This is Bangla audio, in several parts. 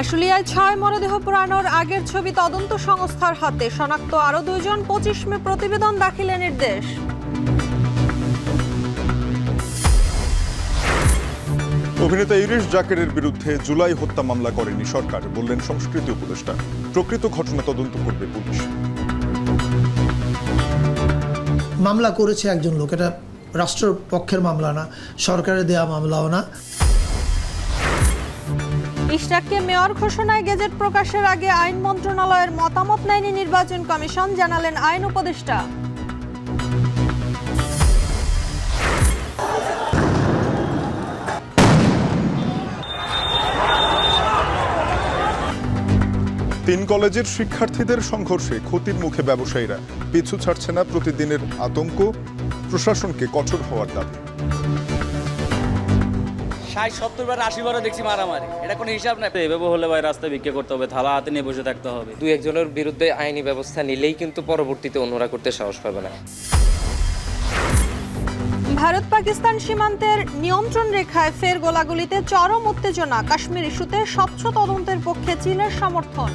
আশুলিয়ায় 6 মরদেহ পোড়ানোর আগের ছবি তদন্ত সংস্থার হাতে, শনাক্ত আরো 2 জন। 25 মে প্রতিবেদন দাখিলের নির্দেশ। অভিনেতা ইরিশ জাকেরের বিরুদ্ধে জুলাই হত্যা মামলা করেনি সরকার, বললেন সংস্কৃতি উপদেষ্টা। প্রকৃত ঘটনা তদন্ত করবে পুলিশ। মামলা করেছে একজন লোক, এটা রাষ্ট্রপক্ষের মামলা না, সরকারের দেয়া মামলাও না। ইশরাককে মেয়র ঘোষণায় গেজেট প্রকাশের আগে আইন মন্ত্রণালয়ের মতামত নেয়নি নির্বাচন কমিশন, জানালেন আইন উপদেষ্টা। তিন কলেজের শিক্ষার্থীদের সংঘর্ষে ক্ষতির মুখে ব্যবসায়ীরা, পিছু ছাড়ছে না প্রতিদিনের আতঙ্ক, প্রশাসনকে কঠোর হওয়ার দাবি। 60-70 বার 80 বারও দেখছি মারামারি, এটা কোনো হিসাব নাই। এভাবে হলে ভাই রাস্তায় ভিক্ষা করতে হবে, থালা হাতে নিয়ে বসে থাকতে হবে। দুই একজনের বিরুদ্ধে আইনি ব্যবস্থা নিলেই কিন্তু পরবর্তীতে অন্যরা করতে সাহস পাবে না। ভারত পাকিস্তান সীমান্তের নিয়ন্ত্রণ রেখায় ফের গোলাগুলিতে চরম উত্তেজনা। কাশ্মীর ইস্যুতে স্বচ্ছ তদন্তের পক্ষে চীনের সমর্থন।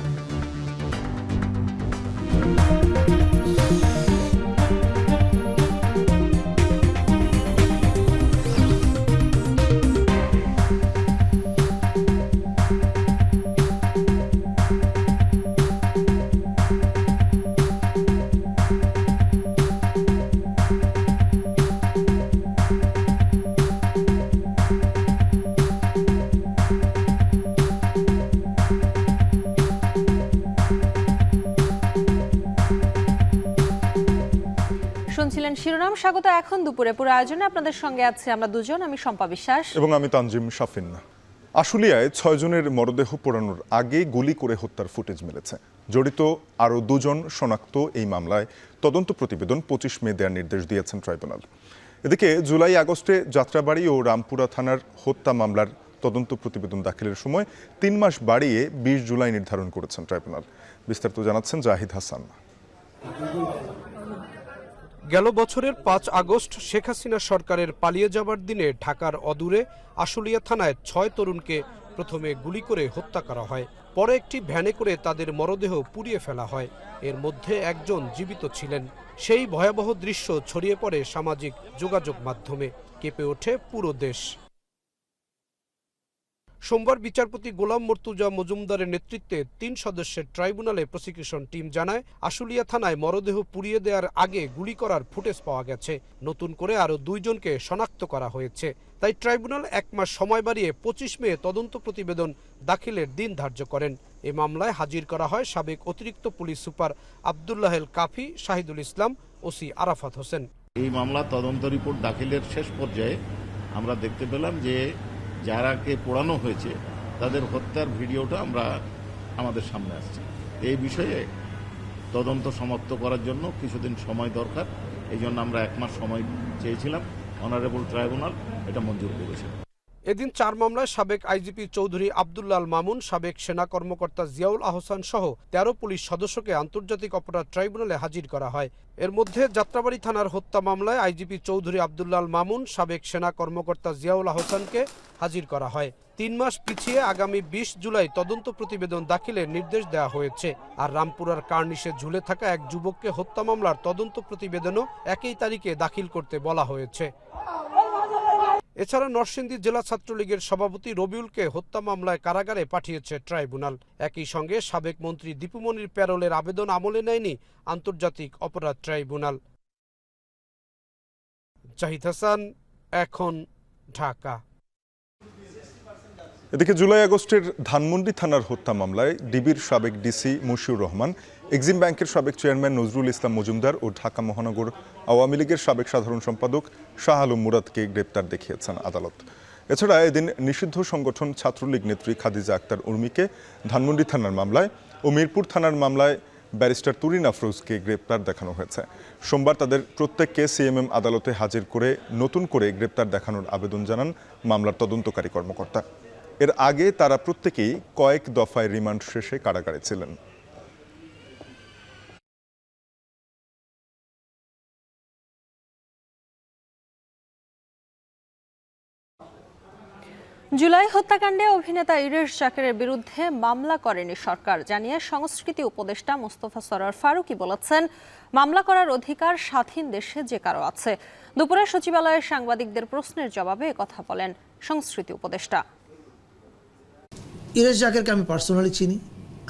শুনছিলেন শিরোনাম। স্বাগত এখন দুপুরে পুরো আয়োজনে আপনাদের সঙ্গে আছে আমরা দুজন, আমি শম্পা বিশ্বাস এবং আমি তানজিম শাফিন। আশুলিয়ায় 6 জনের মরদেহ পোড়ানোর আগে গুলি করে হত্যার ফুটেজ মিলেছে। জড়িত আরও 2 জন শনাক্ত এই মামলায় তদন্ত প্রতিবেদন 25 মে দেওয়ার নির্দেশ দিয়েছেন ট্রাইব্যুনাল। এদিকে জুলাই আগস্টে যাত্রাবাড়ি ও রামপুরা থানার হত্যা মামলার তদন্ত প্রতিবেদন দাখিলের সময় 3 মাস বাড়িয়ে 20 জুলাই নির্ধারণ করেছেন ট্রাইব্যুনাল। বিস্তারিত জানাচ্ছেন জাহিদ হাসান। গেল বছরের 5 আগস্ট শেখ হাসিনা সরকারের পালিয়ে যাবার দিনে ঢাকার অদূরে আশুলিয়া থানায় 6 তরুণকে প্রথমে গুলি করে হত্যা করা হয়। পরে একটি ভ্যানে করে তাদের মরদেহ পুড়িয়ে ফেলা হয়। এর মধ্যে একজন জীবিত ছিলেন। সেই ভয়াবহ দৃশ্য ছড়িয়ে পড়ে সামাজিক যোগাযোগ মাধ্যমে, কেঁপে ওঠে পুরো দেশ। সোমবার বিচারপতি গোলাম মর্তুজা মজুমদারের নেতৃত্বে 3 সদস্যের ট্রাইব্যুনালে প্রসিকিউশন টিম জানায়, আশুলিয়া থানায় মরদেহ পুড়িয়ে দেওয়ার আগে গুলি করার ফুটেজ পাওয়া গেছে। নতুন করে আরও 2 জনকে শনাক্ত করা হয়েছে। তাই ট্রাইব্যুনাল 1 মাস সময় বাড়িয়ে 25 মে তদন্ত প্রতিবেদন দাখিলের দিন ধার্য করেন। এ মামলায় হাজির করা হয় সাবেক অতিরিক্ত পুলিশ সুপার আবদুল্লাহেল কাফি, শাহিদুল ইসলাম, ওসি আরাফাত হোসেন। এই মামলা তদন্ত রিপোর্ট দাখিলের শেষ পর্যায়ে আমরা দেখতে পেলাম যে যারাকে পোড়ানো হয়েছে তাদের হত্যার ভিডিওটা আমাদের সামনে আসছে। এই বিষয়ে তদন্ত সমাপ্ত করার জন্য কিছুদিন সময় দরকার, এই জন্য আমরা 1 মাস সময় চেয়েছিলাম। অনারেবল ট্রাইব্যুনাল এটা মঞ্জুর করেছে। এদিন 4 মামলায় সাবেক আইজিপি চৌধুরী আবদুল্লাল মামুন, সাবেক সেনা কর্মকর্তা জিয়াউল আহসান সহ 13 পুলিশ সদস্যকে আন্তর্জাতিক অপরাধ ট্রাইব্যুনালে হাজির করা হয়। এর মধ্যে যাত্রাবাড়ি থানার হত্যা মামলায় আইজিপি চৌধুরী আবদুল্লাল মামুন, সাবেক সেনা কর্মকর্তা জিয়াউল আহসানকে হাজির করা হয়। 3 মাস পিছিয়ে আগামী 20 জুলাই তদন্ত প্রতিবেদন দাখিলের নির্দেশ দেওয়া হয়েছে। আর রামপুরার কার্নিশে ঝুলে থাকা এক যুবককে হত্যা মামলার তদন্ত প্রতিবেদনও একই তারিখে দাখিল করতে বলা হয়েছে। এছাড়া নরসিংদী জেলা ছাত্রলীগের সভাপতি রবিউলকে হত্যা মামলায় কারাগারে পাঠিয়েছে ট্রাইব্যুনাল। একই সঙ্গে সাবেক মন্ত্রী দীপুমনির প্যারোলের আবেদন আমলে নেয়নি আন্তর্জাতিক অপরাধ ট্রাইব্যুনাল। জাহিদ হাসান, এখন, ঢাকা। এদিকে জুলাই আগস্টের ধানমন্ডি থানার হত্যা মামলায় ডিবির সাবেক ডিসি মশিউর রহমান, এক্সিম ব্যাংকের সাবেক চেয়ারম্যান নজরুল ইসলাম মজুমদার ও ঢাকা মহানগর আওয়ামী লীগের সাবেক সাধারণ সম্পাদক শাহ আলম মুরাদকে গ্রেপ্তার দেখিয়েছেন আদালত। এছাড়া এদিন নিষিদ্ধ সংগঠন ছাত্রলীগ নেত্রী খাদিজা আক্তার উর্মিকে ধানমন্ডি থানার মামলায় ও মিরপুর থানার মামলায় ব্যারিস্টার তুরিন আফরোজকে গ্রেপ্তার দেখানো হয়েছে। সোমবার তাদের প্রত্যেককে সিএমএম আদালতে হাজির করে নতুন করে গ্রেপ্তার দেখানোর আবেদন জানান মামলার তদন্তকারী কর্মকর্তা। এর আগে তারা প্রত্যেকেই কয়েক দফায় রিমান্ড শেষে কারাগারে ছিলেন। জুলাই হত্যাকাণ্ডে অভিনেতা ইরেশ জাকেরের বিরুদ্ধে মামলা করেনি সরকার জানিয়ে সংস্কৃতি উপদেষ্টা মোস্তফা সরোয়ার ফারুকী বলেছেন, মামলা করার অধিকার স্বাধীন দেশে যে কারো আছে। দুপুরে সচিবালয়ে সাংবাদিকদের প্রশ্নের জবাবে একথা বলেন সংস্কৃতি উপদেষ্টা। ইরেশ জাকেরকে আমি পার্সোনালি চিনি,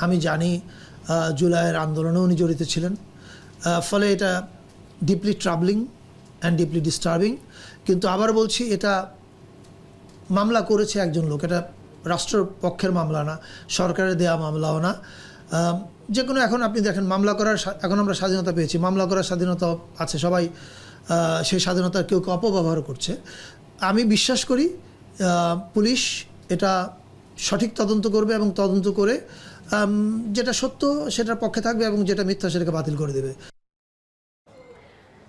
আমি জানি জুলাইয়ের আন্দোলনে উনি জড়িত ছিলেন, ফলে এটা ডিপলি ট্রাবলিং অ্যান্ড ডিপলি ডিস্টার্বিং। কিন্তু আবার বলছি, এটা মামলা করেছে একজন লোক, এটা রাষ্ট্রের পক্ষের মামলা না, সরকারের দেয়া মামলাও না। যে কোনো এখন আপনি দেখেন মামলা করার, এখন আমরা স্বাধীনতা পেয়েছি, মামলা করার স্বাধীনতা আছে, সবাই সেই স্বাধীনতার কেউ কেউ অপব্যবহার করছে। আমি বিশ্বাস করি পুলিশ এটা সঠিক তদন্ত করবে এবং তদন্ত করে যেটা সত্য সেটার পক্ষে থাকবে এবং যেটা মিথ্যা সেটাকে বাতিল করে দেবে।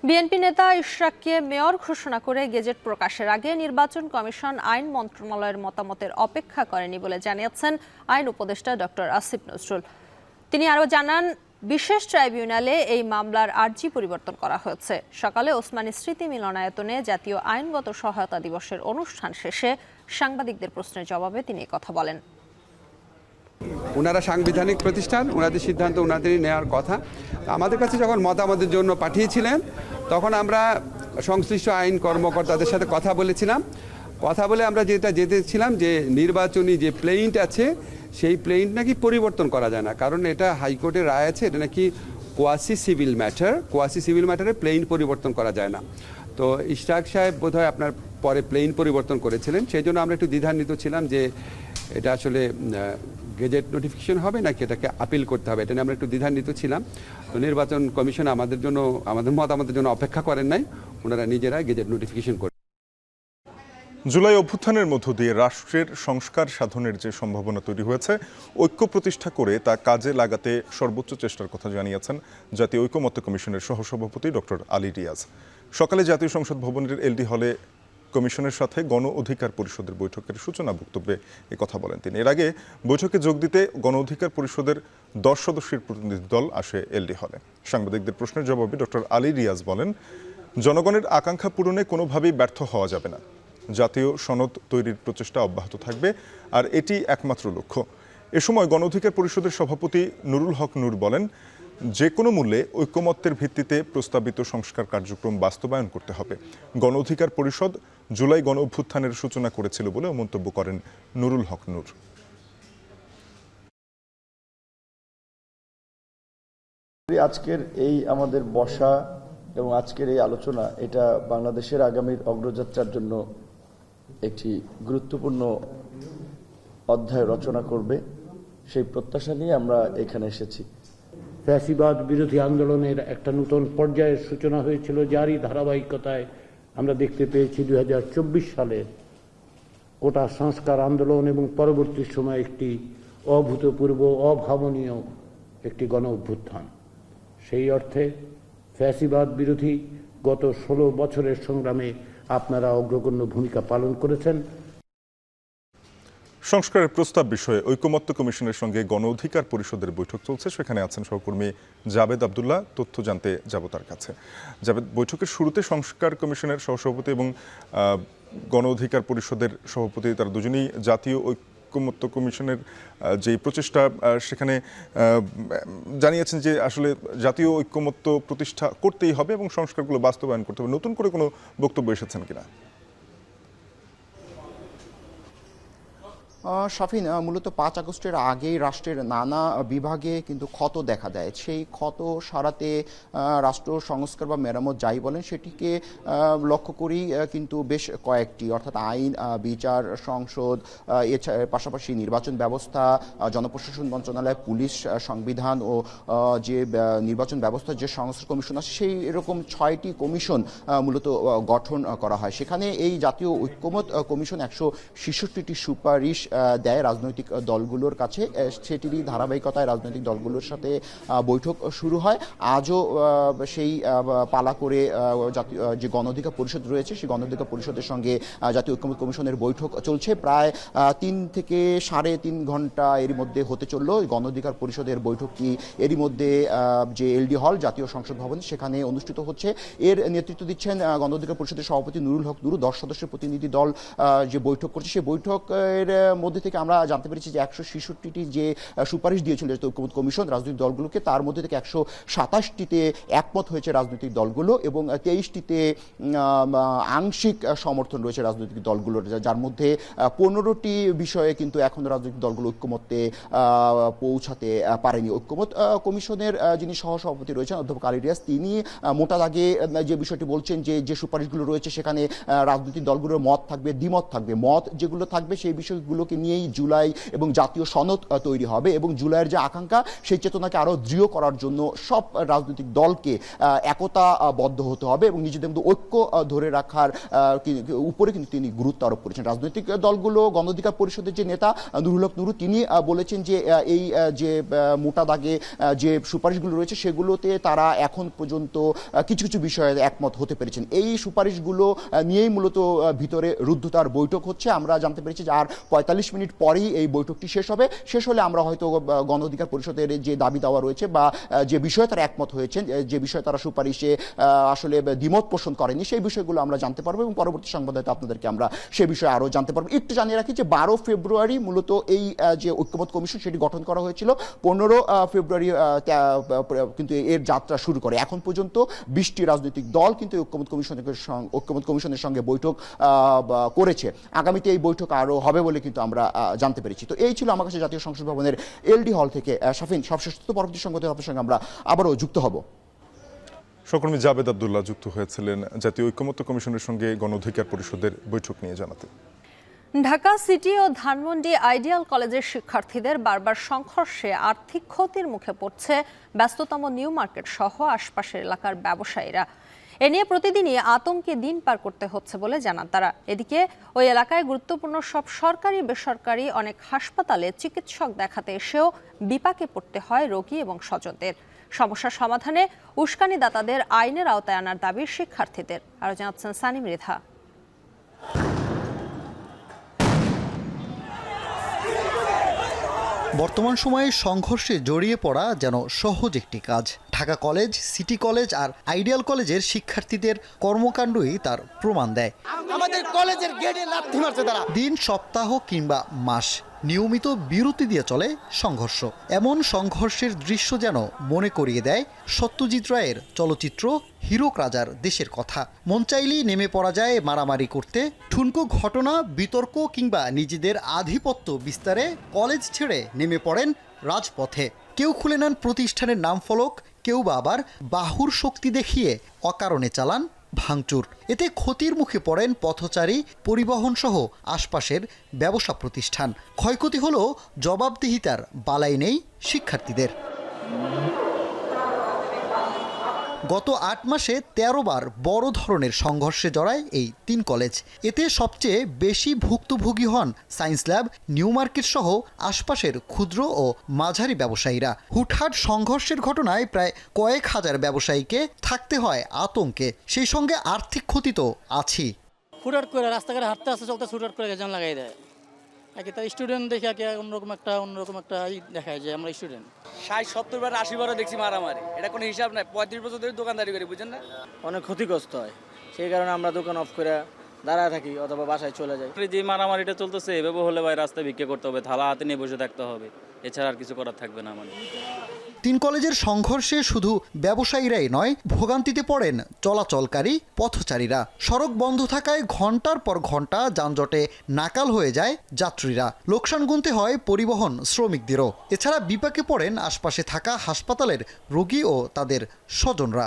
বিএনপি নেতা ইশরাককে মেয়র ঘোষণা করে গেজেট প্রকাশের আগে নির্বাচন কমিশন আইন মন্ত্রণালয়ের মতামতের অপেক্ষা করেনি বলে জানিয়েছেন আইন উপদেষ্টা ডক্টর আসিফ নজরুল। তিনি আরও জানান, বিশেষ ট্রাইব্যুনালে এই মামলার আর্জি পরিবর্তন করা হয়েছে। সকালে ওসমানী স্মৃতি মিলনায়তনে জাতীয় আইনগত সহায়তা দিবসের অনুষ্ঠান শেষে সাংবাদিকদের প্রশ্নের জবাবে তিনি কথা বলেন। ওনারা সাংবিধানিক প্রতিষ্ঠান, ওনাদের সিদ্ধান্ত ওনাদেরই নেওয়ার কথা। আমাদের কাছে যখন মতামতের জন্য পাঠিয়েছিলেন তখন আমরা সংশ্লিষ্ট আইন কর্মকর্তাদের সাথে কথা বলেছিলাম। কথা বলে আমরা যেটা যেতেছিলাম যে নির্বাচনী যে প্লেইন্ট আছে সেই প্লেইন্ট নাকি পরিবর্তন করা যায় না, কারণ এটা হাইকোর্টের রায় আছে, এটা নাকি কোয়াসি সিভিল ম্যাটারে প্লেইন্ট পরিবর্তন করা যায় না। তো ইশরাক সাহেব বোধহয় আপনার পরে প্লেইন্ট পরিবর্তন করেছিলেন, সেই জন্য আমরা একটু দ্বিধান্বিত ছিলাম যে এটা আসলে গেজেট নোটিফিকেশন হবে নাকি এটাকে আপিল করতে হবে, এটা নিয়ে আমরা একটু দ্বিধান্বিত ছিলাম। তো নির্বাচন কমিশন আমাদের মতামতের জন্য অপেক্ষা করেন নাই, ওনারা নিজেরা গেজেট নোটিফিকেশন করেন। জুলাই অভ্যুত্থানের মধ্য দিয়ে রাষ্ট্রের সংস্কার সাধনের যে সম্ভাবনা তৈরি হয়েছে, ঐক্য প্রতিষ্ঠা করে তা কাজে লাগাতে সর্বোচ্চ চেষ্টার কথা জানিয়েছেন জাতীয় ঐকমত্য কমিশনের সহসভাপতি ডক্টর আলী রিয়াজ। সকালে জাতীয় সংসদ ভবনের এলডি হলে কমিশনের সাথে গণ অধিকার পরিষদের বৈঠকের সূচনা বক্তব্যে কথা বলেন তিনি। এর আগে বৈঠকে যোগ দিতে গণ অধিকার পরিষদের 10 সদস্যের প্রতিনিধি দল আসে এলডি হলে। সাংবাদিকদের প্রশ্নের জবাবে ডক্টর আলী রিয়াজ বলেন, জনগণের আকাঙ্ক্ষা পূরণে কোনোভাবেই ব্যর্থ হওয়া যাবে না। জাতীয় সনদ তৈরির প্রচেষ্টা অব্যাহত থাকবে, আর এটি একমাত্র লক্ষ্য। এ সময় গণ অধিকার পরিষদের সভাপতি নুরুল হক নূর বলেন, যে কোনো মূল্যে ঐকমত্যের ভিত্তিতে প্রস্তাবিত সংস্কার কার্যক্রম বাস্তবায়ন করতে হবে। গণ অধিকার পরিষদ জুলাই গণ অভ্যুত্থানের সূচনা করেছিল বলেও মন্তব্য করেন নুরুল হক নূর। আজকের এই আমাদের বসা এবং আজকের এই আলোচনা, এটা বাংলাদেশের আগামীর অগ্রযাত্রার জন্য একটি গুরুত্বপূর্ণ অধ্যায় রচনা করবে, সেই প্রত্যাশা নিয়ে আমরা এখানে এসেছি। ফ্যাসিবাদ বিরোধী আন্দোলনের একটা নতুন পর্যায়ের সূচনা হয়েছিল, যারই ধারাবাহিকতায় আমরা দেখতে পেয়েছি 2024 সালে কোটা সংস্কার আন্দোলন এবং পরবর্তী সময়ে একটি অভূতপূর্ব অভাবনীয় একটি গণ অভ্যুত্থান। সেই অর্থে ফ্যাসিবাদ বিরোধী গত 16 বছরের সংগ্রামে আপনারা অগ্রগণ্য ভূমিকা পালন করেছেন। সংস্কারের প্রস্তাব বিষয়ে ঐকমত্য কমিশনের সঙ্গে গণ অধিকার পরিষদের বৈঠক চলছে, সেখানে আছেন সহকর্মী জাবেদ আবদুল্লাহ। তথ্য জানতে যাব তার কাছে। জাবেদ, বৈঠকের শুরুতে সংস্কার কমিশনের সহসভাপতি এবং গণ অধিকার পরিষদের সভাপতি, তারা দুজনেই জাতীয় ঐকমত্য কমিশনের যে প্রচেষ্টা সেখানে জানিয়েছেন যে আসলে জাতীয় ঐকমত্য প্রতিষ্ঠা করতেই হবে এবং সংস্কারগুলো বাস্তবায়ন করতে হবে। নতুন করে কোনো বক্তব্য এসেছেন কিনা? শাফিন, মূলত 5 আগস্টের আগেই রাষ্ট্রের নানা বিভাগে কিন্তু ক্ষত দেখা দেয়। সেই ক্ষত সারাতে রাষ্ট্র সংস্কার বা মেরামত যাই বলেন সেটিকে লক্ষ্য করি কিন্তু বেশ কয়েকটি, অর্থাৎ আইন, বিচার, সংসদ, এছাড়া পাশাপাশি নির্বাচন ব্যবস্থা, জনপ্রশাসন মন্ত্রণালয়, পুলিশ, সংবিধান ও যে নির্বাচন ব্যবস্থার যে সংস্কার কমিশন আছে, সেই এরকম 6টি কমিশন মূলত গঠন করা হয়। সেখানে এই জাতীয় ঐকমত্য কমিশন 166টি সুপারিশ দেয় রাজনৈতিক দলগুলোর কাছে, সেটিরই ধারাবাহিকতায় রাজনৈতিক দলগুলোর সাথে বৈঠক শুরু হয়। আজও সেই পালা করে জাতীয় যে গণ অধিকার পরিষদ রয়েছে সেই গণ অধিকার পরিষদের সঙ্গে জাতীয় ঐক্যমত্য কমিশনের বৈঠক চলছে। প্রায় 3 থেকে 3.5 ঘন্টা এরই মধ্যে হতে চললো গণ অধিকার পরিষদের বৈঠকটি। এরই মধ্যে যে এলডি হল জাতীয় সংসদ ভবন সেখানে অনুষ্ঠিত হচ্ছে। এর নেতৃত্ব দিচ্ছেন গণ অধিকার পরিষদের সভাপতি নুরুল হক নুরু। 10 সদস্যের প্রতিনিধি দল যে বৈঠক করছে সেই বৈঠকের মধ্যে থেকে আমরা জানতে পেরেছি যে 166টি যে সুপারিশ দিয়েছিল ঐক্যমত্য কমিশন রাজনৈতিক দলগুলোকে, তার মধ্যে থেকে 127টিতে একমত হয়েছে রাজনৈতিক দলগুলো এবং 23টিতে আংশিক সমর্থন রয়েছে রাজনৈতিক দলগুলোর, যার মধ্যে 15টি বিষয়ে কিন্তু এখনো রাজনৈতিক দলগুলো ঐক্যমত্যে পৌঁছাতে পারেনি। ঐক্যমত্য কমিশনের যিনি সহসভাপতি রয়েছেন অধ্যাপক আলী রিয়াজ, তিনি মোটা দাগে যে বিষয়টি বলছেন যে সুপারিশগুলো রয়েছে সেখানে রাজনৈতিক দলগুলোর মত থাকবে, দ্বিমত থাকবে। মত যেগুলো থাকবে সেই বিষয়গুলোকে নিয়েই জুলাই এবং জাতীয় সনদ তৈরি হবে এবং জুলাইয়ের যে আকাঙ্ক্ষা সেই চেতনাকে আরও দৃঢ় করার জন্য সব রাজনৈতিক দলকে একতাবদ্ধ হতে হবে এবং নিজেদের মধ্যে ঐক্য ধরে রাখার উপরে কিন্তু তিনি গুরুত্ব আরোপ করেছেন। রাজনৈতিক দলগুলো গণ অধিকার পরিষদের যে নেতা নুরুল হক নুরু, তিনি বলেছেন যে এই যে মোটা দাগে যে সুপারিশগুলো রয়েছে সেগুলোতে তারা এখন পর্যন্ত কিছু কিছু বিষয়ে একমত হতে পেরেছেন। এই সুপারিশগুলো নিয়েই মূলত ভিতরে রুদ্ধতার বৈঠক হচ্ছে। আমরা জানতে পেরেছি যে আর 45 মিনিট পরেই এই বৈঠকটি শেষ হবে। শেষ হলে আমরা হয়তো গণ অধিকার পরিষদের যে দাবি দেওয়া রয়েছে বা যে বিষয়ে তারা একমত হয়েছেন, যে বিষয়ে তারা সুপারিশে আসলে দ্বিমত পোষণ করেনি সেই বিষয়গুলো আমরা জানতে পারবো এবং পরবর্তী সংবাদে আপনাদেরকে আমরা সে বিষয়ে আরও জানতে পারবো। একটু জানিয়ে রাখি যে 12 ফেব্রুয়ারি মূলত এই যে ঐক্যমত্য কমিশন সেটি গঠন করা হয়েছিল। 15 ফেব্রুয়ারি কিন্তু এর যাত্রা শুরু করে। এখন পর্যন্ত 20টি রাজনৈতিক দল কিন্তু ঐক্যমত্য কমিশনের সঙ্গে বৈঠক করেছে। আগামীতে এই বৈঠক আরও হবে বলে কিন্তু আমরা জানতে পেরেছি। তো এই ছিল আমার কাছে জাতীয় সংসদ ভবনের এলডি হল থেকে শাফিন সবশেষ পরবর্তী সংবাদে আপনার সঙ্গে আমরা আবারও যুক্ত হব। সহকর্মী জাবেদ আব্দুল্লাহ যুক্ত হয়েছিলেন জাতীয় ঐক্যমত্য কমিশনের সঙ্গে গণ অধিকার পরিষদের বৈঠক নিয়ে জানাতে। ঢাকা সিটি ও ধানমন্ডি আইডিয়াল কলেজের শিক্ষার্থীদের বারবার সংঘর্ষে আর্থিক ক্ষতির মুখে পড়ছে ব্যস্ততম নিউ মার্কেট সহ আশপাশের এলাকার ব্যবসায়ীরা। এ নিয়ে প্রতিদিনই আতঙ্কে দিন পার করতে হচ্ছে বলে জানান তারা। এদিকে ওই এলাকায় গুরুত্বপূর্ণ সব সরকারি বেসরকারি অনেক হাসপাতালে চিকিৎসক দেখাতে এসেও বিপাকে পড়তে হয় রোগী এবং স্বজনদের। সমস্যা সমাধানে উস্কানিদাতাদের আইনের আওতায় আনার দাবি শিক্ষার্থীদের। আরও জানাচ্ছেন সানি মৃধা। বর্তমান সময়ে সংঘর্ষে জড়িয়ে পড়া যেন সহজ একটি কাজ। ঢাকা কলেজ, সিটি কলেজ আর আইডিয়াল কলেজের শিক্ষার্থীদের কর্মকাণ্ডই তার প্রমাণ দেয়। আমাদের কলেজের গেটে লাথি মারছে তারা। দিন, সপ্তাহ কিংবা মাস নিয়মিত বিরতি দিয়ে চলে সংঘর্ষ। এমন সংঘর্ষের দৃশ্য যেন মনে করিয়ে দেয় সত্যজিৎ রায়ের চলচ্চিত্র হীরক রাজার দেশের কথা। মন চাইলেই নেমে পড়া যায় মারামারি করতে। ঠুনকো ঘটনা, বিতর্ক কিংবা নিজেদের আধিপত্য বিস্তারে কলেজ ছেড়ে নেমে পড়েন রাজপথে। কেউ খুলে নেন প্রতিষ্ঠানের নামফলক, কেউ বা আবার বাহুর শক্তি দেখিয়ে অকারণে চালান ভাঙচুর। এতে ক্ষতির মুখে পড়েন পথচারী, পরিবহন সহ আশপাশের ব্যবসা প্রতিষ্ঠান। ক্ষয়ক্ষতি হলেও জবাবদিহিতার বালাই নেই শিক্ষার্থীদের। গত 8 মাসে 13 বার বড় ধরনের সংঘর্ষে জড়ায় এই 3 কলেজ। এতে সবচেয়ে বেশি ভুক্তভোগী হন সায়েন্স ল্যাব, নিউ মার্কেট সহ আশপাশের ক্ষুদ্র ও মাঝারি ব্যবসায়ীরা। হুটহাট সংঘর্ষের ঘটনায় প্রায় কয়েক হাজার ব্যবসায়ীকে থাকতে হয় আতঙ্কে। সেই সঙ্গে আর্থিক ক্ষতি তো আছেই। হুটহাট করে রাস্তাঘাটে হাঁটতে আসতে চলতে হুটহাট করে জান লাগাই দেয়। আগে তার স্টুডেন্ট দেখে আগে অন্যরকম একটা দেখায় যে আমরা স্টুডেন্ট। 60-70 বার 80 বারও দেখছি মারামারি, এটা কোনো হিসাব নাই। 35 বছর ধরে দোকানদারি করি, বুঝেন না? অনেক ক্ষতিগ্রস্ত হয়, সেই কারণে আমরা দোকান অফ করে দাঁড়ায় থাকি অথবা বাসায় চলে যাই। যে মারামারিটা চলতেছে এভাবে হলে ভাই রাস্তায় ভিক্ষা করতে হবে, থালা হাতে নিয়ে বসে থাকতে হবে, এছাড়া আর কিছু করার থাকবে না আমাদের। 3 কলেজের সংঘর্ষে শুধু ব্যবসায়ীরাই নয়, ভোগান্তিতে পড়েন চলাচলকারী পথচারীরা। সড়ক বন্ধ থাকায় ঘন্টার পর ঘন্টা যানজটে নাকাল হয়ে যায় যাত্রীরা। লোকসান গুনতে হয় পরিবহন শ্রমিকদেরও। এছাড়া বিপাকে পড়েন আশপাশে থাকা হাসপাতালের রোগী ও তাদের স্বজনরা।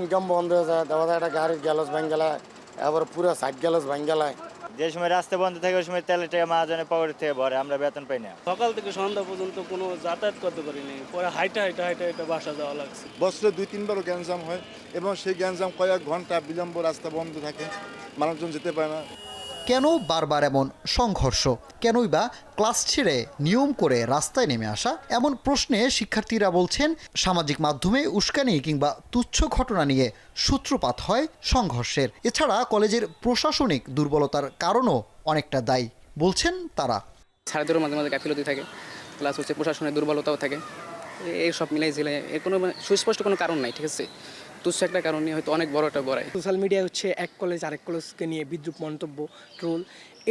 ইনকাম বন্ধ হয়ে যায়, দেখা যায় একটা গাড়ির গ্যালস ভাঙ্গালায়, আবার পুরো সাইড গ্যালস ভাঙ্গালায়। যে সময় রাস্তা বন্ধ থাকে ওই সময় তেলের টাকা মহাজনের পকেট থেকে ভরে, আমরা বেতন পাই না। সকাল থেকে সন্ধ্যা পর্যন্ত কোনো যাতায়াত করতে পারিনি, পরে হাইটা বাসা যাওয়া লাগছে। বছরে 2-3 বারও গ্যাঞ্জাম হয় এবং সেই গ্যাঞ্জাম কয়েক ঘন্টা বিলম্ব রাস্তা বন্ধ থাকে, মানুষজন যেতে পারে না। কেন বারবার এমন সংঘর্ষ, কেনই বা ক্লাস ছেড়ে নিয়ম করে রাস্তায় নেমে আসা, এমন প্রশ্নে শিক্ষার্থীরা বলছেন সামাজিক মাধ্যমে উস্কানি কিংবা তুচ্ছ ঘটনা নিয়ে সূত্রপাত হয় সংঘর্ষের। এছাড়া কলেজের প্রশাসনিক দুর্বলতার কারণও অনেকটা দায়ী বলছেন তারা। ছাত্রদেরও মাঝে মাঝে গাফিলতি থাকে, প্লাস হচ্ছে প্রশাসনের দুর্বলতাও থাকে। এই সব মিলাই ঝিলে এর কোনো সুস্পষ্ট কোনো কারণ নাই, ঠিক আছে? তুচ্ছ একটা কারণ নিয়ে হয়তো অনেক বড় একটা বড়াই। সোশ্যাল মিডিয়া হচ্ছে এক কলেজ আরেক কলেজকে নিয়ে বিদ্রুপ মন্তব্য, ট্রোল,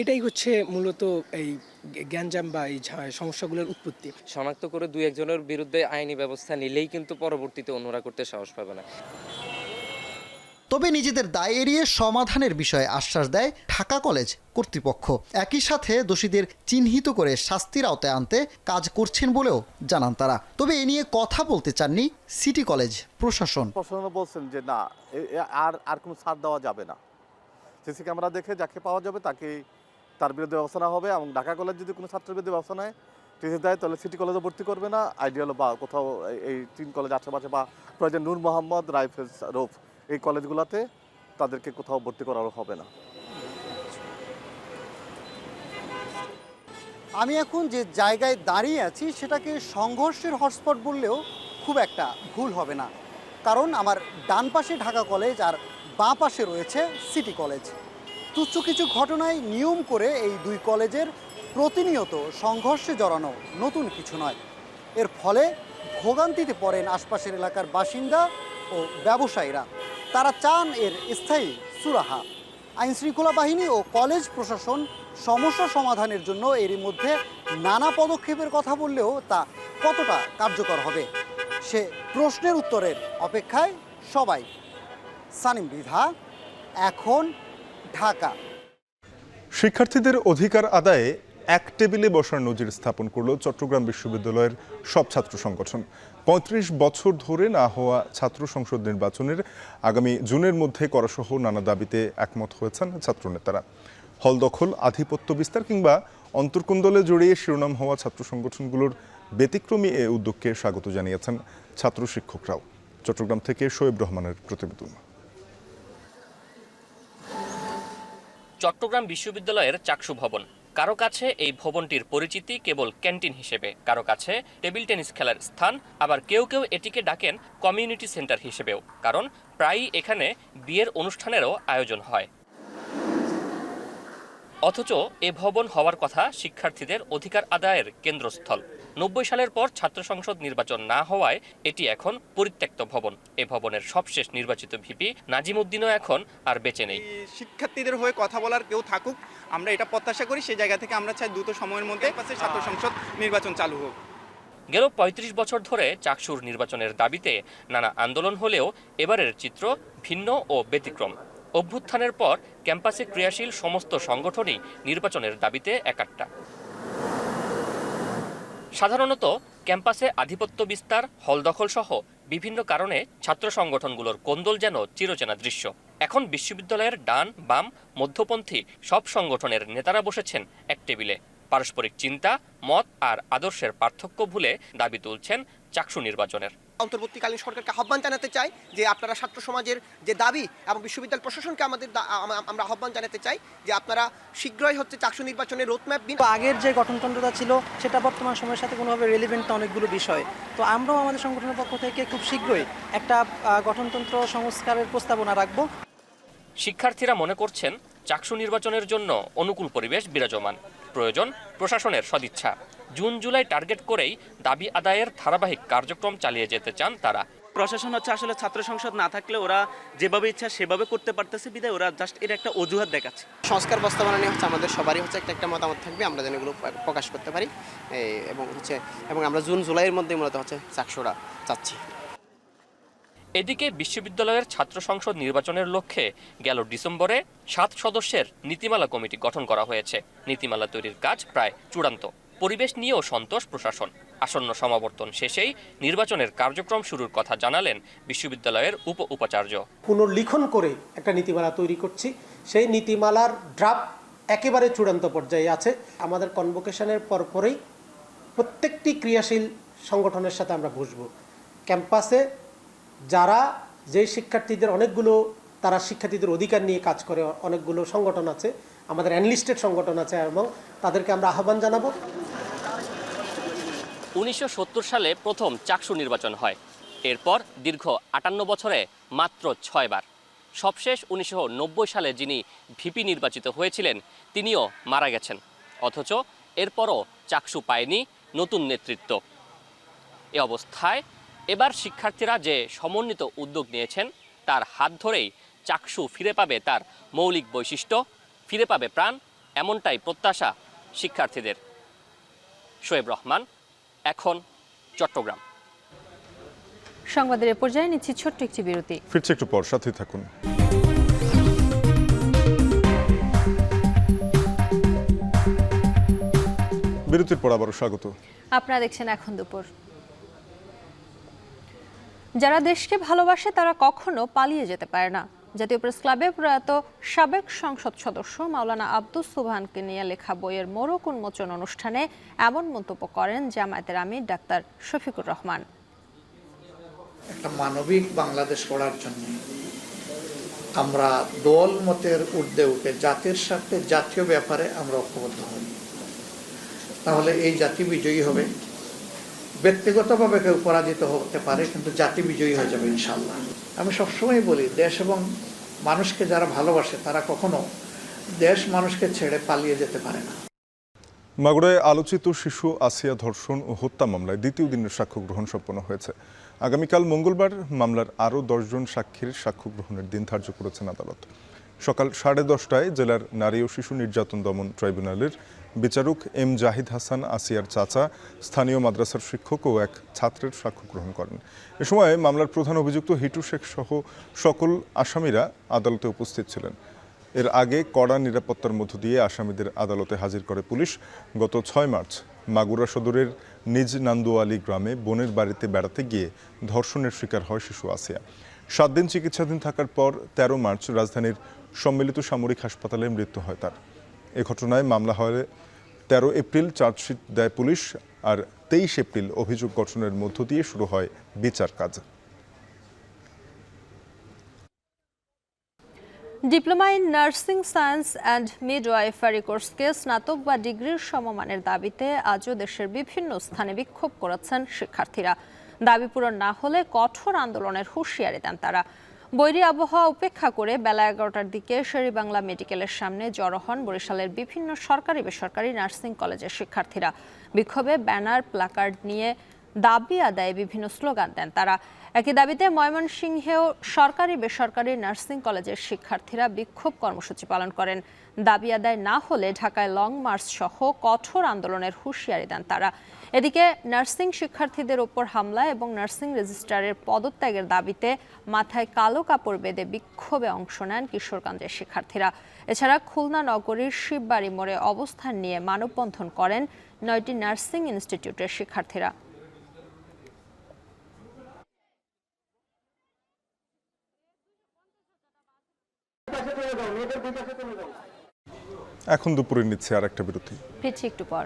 এটাই হচ্ছে মূলত এই গ্যাঞ্জাম বা এই সমস্যাগুলোর উৎপত্তি। শনাক্ত করে 2-1 বিরুদ্ধে আইনি ব্যবস্থা নিলেই কিন্তু পরবর্তীতে অন্যরা করতে সাহস পাবে না। তবে নিজেদের দায় এড়িয়ে সমাধানের বিষয়ে আশ্বাস দেয় ঢাকা কলেজ কর্তৃপক্ষ। একই সাথে দোষীদের চিহ্নিত করে শাস্তির আওতায় আনতে কাজ করছেন বলেও জানান তারা। তবে এ নিয়ে কথা বলতে চাননি সিটি কলেজ প্রশাসন। বলছেন যে না, আর কোনো ছাড় দেওয়া যাবে না। সিসি ক্যামেরা দেখে যাকে পাওয়া যাবে তার বিরুদ্ধে ব্যবস্থা নেওয়া হবে, এবং ঢাকা কলেজ যদি কোনো ছাত্রের বিরুদ্ধে ব্যবস্থা নেয় টিসি দেয় তাহলে সিটি কলেজে ভর্তি করবে না। আইডিয়াল বা কোথাও এই 3 কলেজ আশেপাশে বা প্রয়োজন নূর মোহাম্মদ, রাইফেলস, রৌফ এই কলেজগুলোতে তাদেরকে কোথাও ভর্তি করা হবে না। আমি এখন যে জায়গায় দাঁড়িয়ে আছি সেটাকে সংঘর্ষের হটস্পট বললেও খুব একটা ভুল হবে না, কারণ আমার ডান পাশে ঢাকা কলেজ আর বাঁ পাশে রয়েছে সিটি কলেজ। তুচ্ছ কিছু ঘটনায় নিয়ম করে এই 2 কলেজের প্রতিনিয়ত সংঘর্ষে জড়ানো নতুন কিছু নয়। এর ফলে ভোগান্তিতে পড়েন আশপাশের এলাকার বাসিন্দা ও ব্যবসায়ীরা। তারা চান এর স্থায়ী সুরাহা। আইনশৃঙ্খলা বাহিনী ও কলেজ প্রশাসন সমস্যা সমাধানের জন্য এরই মধ্যে নানা পদক্ষেপের কথা বললেও তা কতটা কার্যকর হবে সে প্রশ্নের উত্তরের অপেক্ষায় সবাই। সানিম বিধা, এখন, ঢাকা। শিক্ষার্থীদের অধিকার আদায়ে এক টেবিলে বসার নজির স্থাপন করল চট্টগ্রাম বিশ্ববিদ্যালয়ের সব ছাত্র সংগঠন। 35 বছর ধরে না হওয়া ছাত্র সংসদ নির্বাচনের আগামী জুনের মধ্যে করাসহ নানা দাবিতে একমত হয়েছেন ছাত্রনেতারা। হল দখল, আধিপত্য বিস্তার কিংবা অন্তর্কুন্দলে জড়িয়ে শিরোনাম হওয়া ছাত্র সংগঠনগুলোর ব্যতিক্রমী এ উদ্যোগকে স্বাগত জানিয়েছেন ছাত্র শিক্ষকরাও। চট্টগ্রাম থেকে শোয়েব রহমানের প্রতিবেদন। চট্টগ্রাম বিশ্ববিদ্যালয়ের চাকসু ভবন। কারো কাছে এই ভবনটির পরিচিতি কেবল ক্যান্টিন হিসেবে, কারো কাছে টেবিল টেনিস খেলার স্থান, আবার কেউ কেউ এটিকে ডাকেন কমিউনিটি সেন্টার হিসেবেও, কারণ প্রায়ই এখানে বিয়ের অনুষ্ঠানেরও আয়োজন হয়। অথচ এ ভবন হওয়ার কথা শিক্ষার্থীদের অধিকার আদায়ের কেন্দ্রস্থল। 90 সালের পর ছাত্র সংসদ নির্বাচন না হওয়ায় এটি এখন পরিত্যক্ত ভবন। এ ভবনের সবশেষ নির্বাচিত ভিপি নাজিম উদ্দিনও এখন আর বেঁচে নেই। শিক্ষার্থীদের হয়ে কথা বলার কেউ থাকুক, আমরা এটা প্রত্যাশা করি। সেই জায়গা থেকে আমরা চাই দ্রুত সময়ের মধ্যে ছাত্র সংসদ নির্বাচন চালু হোক। গেল 35 বছর ধরে চাকসুর নির্বাচনের দাবিতে নানা আন্দোলন হলেও এবারের চিত্র ভিন্ন ও ব্যতিক্রম। অভ্যুত্থানের পর ক্যাম্পাসে ক্রিয়াশীল সমস্ত সংগঠনই নির্বাচনের দাবিতে একাট্টা। সাধারণত ক্যাম্পাসে আধিপত্য বিস্তার, হল দখল সহ বিভিন্ন কারণে ছাত্র সংগঠনগুলোর কোন্দল যেন চিরচেনা দৃশ্য। এখন বিশ্ববিদ্যালয়ের ডান, বাম, মধ্যপন্থী সব সংগঠনের নেতারা বসেছেন এক টেবিলে। পারস্পরিক চিন্তা, মত আর আদর্শের পার্থক্য ভুলে দাবি তুলছেন চাকসু নির্বাচনের। অন্তর্বর্তীকালীন সরকারকে আহ্বান জানাতে চাই যে আপনারা ছাত্র সমাজের যে দাবি এবং বিশ্ববিদ্যালয় প্রশাসনকে আমরা আহ্বান জানাতে চাই যে আপনারা শীঘ্রই চাকসু নির্বাচনের রোডম্যাপ দিন। আগের যে গঠনতন্ত্রটা ছিল সেটা বর্তমান সময়ের সাথে কোনোভাবে রেলিভেন্ট অনেকগুলো বিষয়। তো আমরাও আমাদের সংগঠনের পক্ষ থেকে খুব শীঘ্রই একটা গঠনতন্ত্র সংস্কারের প্রস্তাবনা রাখব। শিক্ষার্থীরা মনে করছেন চাকসু নির্বাচনের জন্য অনুকূল পরিবেশ বিরাজমান, প্রয়োজন প্রশাসনের সদিচ্ছা। জুন জুলাই টার্গেট করেই দাবি আদায়ের ধারাবাহিক কার্যক্রম চালিয়ে যেতে চান তারা। প্রশাসন আসলে ছাত্র সংসদ না থাকলে ওরা যেভাবে ইচ্ছা সেভাবে করতে পারতেছে বিধায় ওরা জাস্ট এর একটা অজুহাত দেখাচ্ছে। সংস্কার প্রস্তাবনা নিয়ে আমাদের সবারই একটা মতামত থাকবে, আমরা যেন এগুলো প্রকাশ করতে পারি এবং আমরা জুন জুলাইয়ের মধ্যে মূলত চাকসুরা চাচ্ছি। এদিকে বিশ্ববিদ্যালয়ের ছাত্র সংসদ নির্বাচনের লক্ষ্যে গেল ডিসেম্বরে 7 সদস্যের নীতিমালা কমিটি গঠন করা হয়েছে। নীতিমালা তৈরির কাজ প্রায় চূড়ান্ত। পরিবেশ নিয়েও সন্তোষ প্রশাসন। আসন্ন সমাবর্তন শেষেই নির্বাচনের কার্যক্রম শুরুর কথা জানালেন বিশ্ববিদ্যালয়ের উপাচার্য। পুনর্লিখন করে একটা নীতিমালা তৈরি করছি। সেই নীতিমালার ড্রাফট একেবারে চূড়ান্ত পর্যায়ে আছে। আমাদের কনভোকেশনের পরপরই প্রত্যেকটি ক্রিয়াশীল সংগঠনের সাথে আমরা বসব। ক্যাম্পাসে যারা যে শিক্ষার্থীদের তারা শিক্ষার্থীদের অধিকার নিয়ে কাজ করে অনেকগুলো সংগঠন আছে, আমাদের এনলিস্টেড সংগঠন আছে এবং তাদেরকে আমরা আহ্বান জানাবো। 1970 সালে প্রথম চাকসু নির্বাচন হয়। এরপর দীর্ঘ 58 বছরে মাত্র 6 বার। সবশেষ 1990 সালে যিনি ভিপি নির্বাচিত হয়েছিলেন তিনিও মারা গেছেন। অথচ এরপরও চাকসু পায়নি নতুন নেতৃত্ব। এ অবস্থায় এবার শিক্ষার্থীরা যে সমন্বিত উদ্যোগ নিয়েছেন তার হাত ধরেই চাকসু ফিরে পাবে তার মৌলিক বৈশিষ্ট্য, ফিরে পাবে প্রাণ, এমনটাই প্রত্যাশা শিক্ষার্থীদের। শোয়েব রহমান, এখন চট্টগ্রাম। সংবাদের এ পর্যায়ে নিচ্ছি ছোট্ট একটি বিরতি। ফিরছে একটু পর, সাথে থাকুন। বিরতির পর আবারও স্বাগত। আপনারা দেখছেন এখন দুপুর। যারা দেশকে ভালোবাসে তারা কখনো পালিয়ে যেতে পারে না। জাতীয় প্রেস ক্লাবে প্রয়াত সাবেক সংসদ সদস্য মাওলানা আব্দুস সুবহানকে নিয়ে লেখা বইয়ের মোড়ক উন্মোচন অনুষ্ঠানে এমন মন্তব্য করেন জামায়াতের আমির ডাক্তার শফিকুর রহমান। একটা মানবিক বাংলাদেশ গড়ার জন্য আমরা দল মতের ঊর্ধ্বে উঠে জাতির স্বার্থে জাতীয় ব্যাপারে আমরা ঐক্যবদ্ধ হই, তাহলে এই জাতি বিজয়ী হবে। ব্যক্তিগতভাবে কেউ পরাজিত হতে পারে, কিন্তু জাতি বিজয়ী হয়ে যাবে ইনশাল্লাহ। আমি সবসময় বলি, দেশ এবং মানুষকে যারা ভালোবাসে তারা কখনো দেশ মানুষকে ছেড়ে পালিয়ে যেতে পারে না। মাগুরায় আলোচিত শিশু আসিয়া ধর্ষণ ও হত্যা মামলায় দ্বিতীয় দিনের সাক্ষ্য গ্রহণ সম্পন্ন হয়েছে। আগামীকাল মঙ্গলবার মামলার আরও 10 জন সাক্ষীর সাক্ষ্য গ্রহণের দিন ধার্য করেছেন আদালত। সকাল 10:30টায় জেলার নারী ও শিশু নির্যাতন দমন ট্রাইব্যুনালের বিচারক এম জাহিদ হাসান আসিয়ার চাচা, স্থানীয় মাদ্রাসার শিক্ষক ও এক ছাত্রের সাক্ষ্য গ্রহণ করেন। এ সময় মামলার প্রধান অভিযুক্ত হিটু শেখ সহ সকল আসামিরা আদালতে উপস্থিত ছিলেন। এর আগে কড়া নিরাপত্তার মধ্য দিয়ে আসামিদের আদালতে হাজির করে পুলিশ। গত 6 মার্চ মাগুরা সদরের নিজ নান্দুয়ালি গ্রামে বোনের বাড়িতে বেড়াতে গিয়ে ধর্ষণের শিকার হয় শিশু আসিয়া। 7 দিন চিকিৎসাধীন থাকার পর 13 মার্চ রাজধানীর সম্মিলিত সামরিক হাসপাতালে মৃত্যু হয় তার। এ ঘটনায় মামলা হয় 13 এপ্রিল চার্জশিট দেয় পুলিশ, আর 23 এপ্রিল অভিযোগ গঠনের মধ্য দিয়ে শুরু হয় বিচার কাজ। Diploma in nursing science and midwifery কোর্সকে স্নাতক বা ডিগ্রির সমমানের দাবিতে আজও দেশের বিভিন্ন স্থানে বিক্ষোভ করেছেন শিক্ষার্থীরা। দাবি পূরণ না হলে কঠোর আন্দোলনের হুঁশিয়ারি দেন তারা। বৈরী আবহাওয়া উপেক্ষা করে বেলা 11টার দিকে শেরেবাংলা মেডিকেলের সামনে জড়ো হন বরিশালের বিভিন্ন সরকারি বেসরকারি নার্সিং কলেজের শিক্ষার্থীরা। বিক্ষোভে ব্যানার, প্লাকার্ড নিয়ে দাবি আদায়ে বিভিন্ন স্লোগান দেন তারা। একই দাবিতে ময়মনসিংহেও সরকারি বেসরকারি নার্সিং কলেজের শিক্ষার্থীরা বিক্ষোভ কর্মসূচি পালন করেন। দাবি আদায় না হলে ঢাকায় লং মার্চ সহ কঠোর আন্দোলনের হুঁশিয়ারি দেন তারা। এদিকে নার্সিং শিক্ষার্থীদের ওপর হামলা এবং নার্সিং রেজিস্ট্রারের পদত্যাগের দাবিতে মাথায় কালো কাপড় বেঁধে বিক্ষোভে অংশ নেন কিশোরগঞ্জের শিক্ষার্থীরা। এছাড়া খুলনা নগরীর শিববাড়ি মোড়ে অবস্থান নিয়ে মানববন্ধন করেন 9টি নার্সিং ইনস্টিটিউটের শিক্ষার্থীরা। এখন দুপুরে নিচ্ছে আর একটা বিরতি। ফিরছি একটু পর।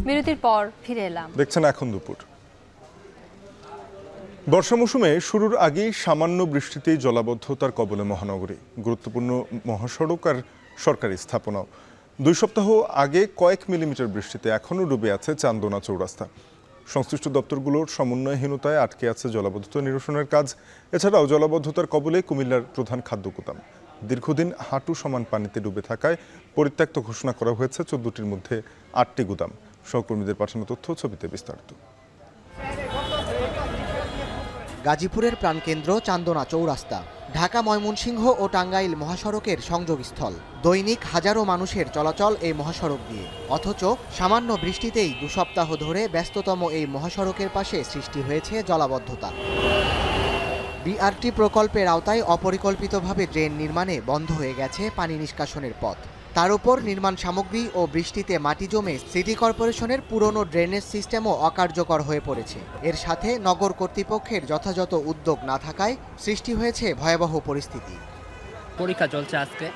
বিরতির পর ফিরে এলাম। দেখছেন এখন দুপুর। বর্ষা মৌসুমে শুরুর আগেই সামান্য বৃষ্টিতেই জলাবদ্ধতার কবলে মহানগরী। গুরুত্বপূর্ণ মহাসড়ক আর সরকারি স্থাপনাও। 2 সপ্তাহ আগে কয়েক মিলিমিটার বৃষ্টিতে এখনও ডুবে আছে চান্দনা চৌরাস্তা। সংশ্লিষ্ট দপ্তরগুলোর সমন্বয়হীনতায় আটকে আছে জলাবদ্ধতা নিরসনের কাজ। এছাড়াও জলাবদ্ধতার কবলে কুমিল্লার প্রধান খাদ্য গুদাম। দীর্ঘদিন হাঁটু সমান পানিতে ডুবে থাকায় পরিত্যক্ত ঘোষণা করা হয়েছে 14টির মধ্যে 8টি গুদাম। সহকর্মীদের পাঠানো তথ্য, ছবিতে বিস্তারিত। গাজীপুরের প্রাণকেন্দ্র চান্দনা চৌরাস্তা ঢাকা ময়মনসিংহ ও টাঙ্গাইল মহাসড়কের সংযোগস্থল। দৈনিক হাজারো মানুষের চলাচল এই মহাসড়ক দিয়ে, অথচ সামান্য বৃষ্টিতেই 2 সপ্তাহ ধরে ব্যস্ততম এই মহাসড়কের পাশে সৃষ্টি হয়েছে জলাবদ্ধতা। বিআরটি প্রকল্পের আওতায় অপরিকল্পিতভাবে ড্রেন নির্মাণে বন্ধ হয়ে গেছে পানি নিষ্কাশনের পথ। তার উপর নির্মাণ সামগ্রী ও বৃষ্টিতে মাটি জমে সিটি কর্পোরেশনের পুরনো ড্রেনেজ সিস্টেমও অকার্যকর হয়ে পড়েছে। এর সাথে নগর কর্তৃপক্ষের যথাযথ উদ্যোগ না থাকায় সৃষ্টি হয়েছে ভয়াবহ পরিস্থিতি। পরীক্ষা চলছে আজকে,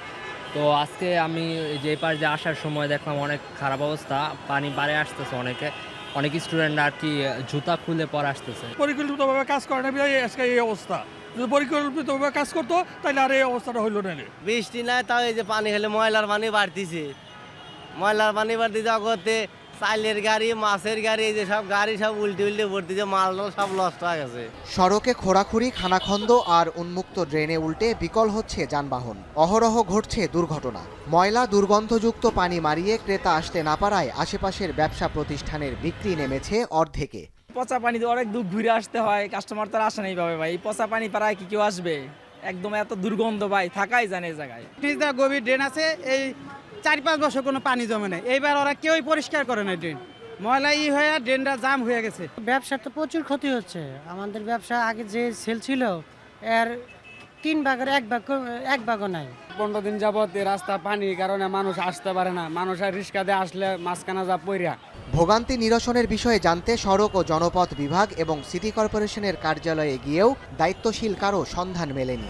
তো আজকে আমি যে পাশ দিয়ে আসার সময় দেখলাম অনেক খারাপ অবস্থা, পানি বাড়ে আসতেছে অনেকে। অনেক স্টুডেন্ট আর কি জুতা খুলে পরে আসতেছে। পরিকল্পিতভাবে কাজ করে না বিধায় আজকে এই অবস্থা। যদি পরিকল্পিতভাবে কাজ করতো তাহলে আর এই অবস্থাটা হইল না। বৃষ্টি নাই, তাও এই যে পানি হলে ময়লার পানি বাড়তিছে, ময়লার পানি বাড়তিছে করতে চাইলের গাড়ি, মাছের গাড়ি, এই যে সব গাড়ি সব উল্টে উল্টে ভর্তিছে, মাল সব নষ্ট হয়ে গেছে। সড়কে খোঁড়াখুড়ি, খানাখন্দ আর উন্মুক্ত ড্রেনে উল্টে বিকল হচ্ছে যানবাহন। অহরহ ঘটছে দুর্ঘটনা। ময়লা দুর্গন্ধযুক্ত পানি মারিয়ে ক্রেতা আসতে না পারায় আশেপাশের ব্যবসা প্রতিষ্ঠানের বিক্রি নেমেছে অর্ধেকে। পচা পানি অনেক দূর ঘুরে আসতে হয়, কাস্টমার তো আসে নাই পাবে ভাই। এই পচা পানি পাড়ায় কি কেউ আসবে? একদম এত দুর্গন্ধ ভাই, থাকাই জানে এই জায়গায়। গভীর ড্রেন আছে, এই 4-5 বছর কোনো পানি জমে নেই। এইবার ওরা কেউই পরিষ্কার করে না ড্রেন, ময়লা হয়ে ড্রেনটা জাম হয়ে গেছে। ব্যবসার তো প্রচুর ক্ষতি হচ্ছে। আমাদের ব্যবসা আগে যে সেল ছিল এর 3 ভাগের 1 ভাগও নাই। 15 দিন যাবত রাস্তা পানির কারণে মানুষ আসতে পারে না, মানুষ আর রিক্সা দিয়ে আসলে মাঝখানে যা পইরা। ভোগান্তি নিরসনের বিষয়ে জানতে সড়ক ও জনপথ বিভাগ এবং সিটি কর্পোরেশনের কার্যালয়ে গিয়েও দায়িত্বশীল কারো সন্ধান মেলেনি।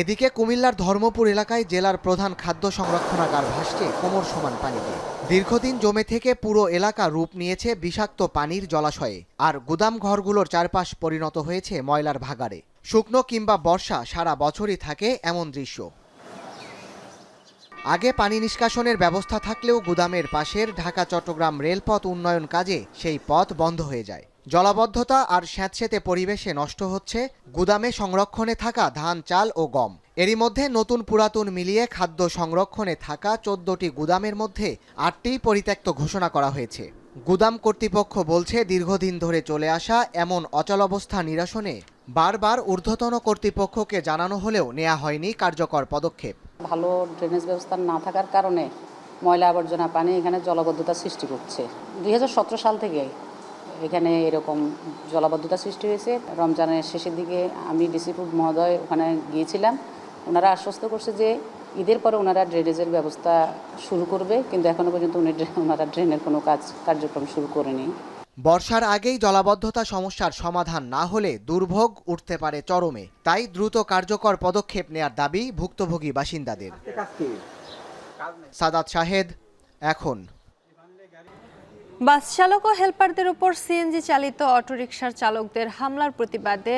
এদিকে কুমিল্লার ধর্মপুর এলাকায় জেলার প্রধান খাদ্য সংরক্ষণাগার ভাসছে কোমর সমান পানিতে। দীর্ঘদিন জমে থেকে পুরো এলাকা রূপ নিয়েছে বিষাক্ত পানির জলাশয়ে, আর গুদাম ঘরগুলোর চারপাশ পরিণত হয়েছে ময়লার ভাগাড়ে। শুকনো কিংবা বর্ষা সারা বছরই থাকে এমন দৃশ্য। আগে পানি নিষ্কাশনের ব্যবস্থা থাকলেও গুদামের পাশের ঢাকা চট্টগ্রাম রেলপথ উন্নয়ন কাজে সেই পথ বন্ধ হয়ে যায়। জলাবদ্ধতা আর স্যাঁতসেঁতে পরিবেশে নষ্ট হচ্ছে গুদামে সংরক্ষণে থাকা ধান, চাল ও গম। এরই মধ্যে নতুন পুরাতন মিলিয়ে খাদ্য সংরক্ষণে থাকা 14টি গুদামের মধ্যে 8টি পরিত্যক্ত ঘোষণা করা হয়েছে। গুদাম কর্তৃপক্ষ বলছে, দীর্ঘদিন ধরে চলে আসা এমন অচলাবস্থা নিরসনে বারবার ঊর্ধ্বতন কর্তৃপক্ষকে জানানো হলেও নেওয়া হয়নি কার্যকর পদক্ষেপ। ভালো ড্রেনেজ ব্যবস্থা না থাকার কারণে ময়লা আবর্জনা পানি এখানে জলাবদ্ধতা সৃষ্টি করছে। 2017 সাল থেকে এখানে এরকম জলাবদ্ধতা সৃষ্টি হয়েছে। রমজানের শেষের দিকে আমি ডিসি মহোদয় ওখানে গিয়েছিলাম। ওনারা আশ্বস্ত করছে যে ঈদের পরে ওনারা ড্রেনেজের ব্যবস্থা শুরু করবে, কিন্তু এখনো পর্যন্ত ওনারা ড্রেনের কোনো কার্যক্রম শুরু করেনি। বর্ষার আগেই জলাবদ্ধতা সমস্যার সমাধান না হলে দুর্ভোগ উঠতে পারে চরমে। তাই দ্রুত কার্যকর পদক্ষেপ নেয়ার দাবি ভুক্তভোগী বাসিন্দাদের। সাদাত শাহেদ, এখন। বাস চালক ও হেলপারদের উপর সিএনজি চালিত অটোরিকশার চালকদের হামলার প্রতিবাদে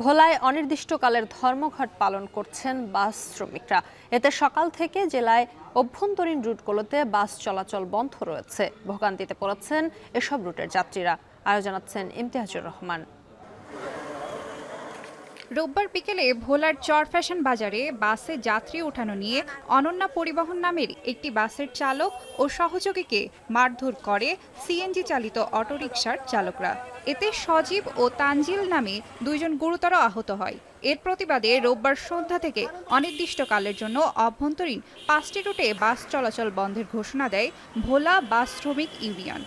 ভোলায় অনির্দিষ্টকালের ধর্মঘট পালন করছেন বাস শ্রমিকরা। এতে সকাল থেকে জেলায় অভ্যন্তরীণ রুটগুলোতে বাস চলাচল বন্ধ রয়েছে। ভোগান্তিতে পড়েছেন এসব রুটের যাত্রীরা। আরও জানাচ্ছেন ইমতিয়াজুর রহমান। রোববার বিকেলে ভোলার চর ফ্যাশন বাজারে বাসে যাত্রী ওঠানো নিয়ে অনন্যা পরিবহন নামের একটি বাসের চালক ও সহযোগীকে মারধর করে সিএনজি চালিত অটোরিকশার চালকরা। এতে সজীব ও তানজিল নামে 2 জন গুরুতর আহত হয়। এর প্রতিবাদে রোববার সন্ধ্যা থেকে অনির্দিষ্টকালের জন্য অভ্যন্তরীণ 5টি রুটে বাস চলাচল বন্ধের ঘোষণা দেয় ভোলা বাস শ্রমিক ইউনিয়ন।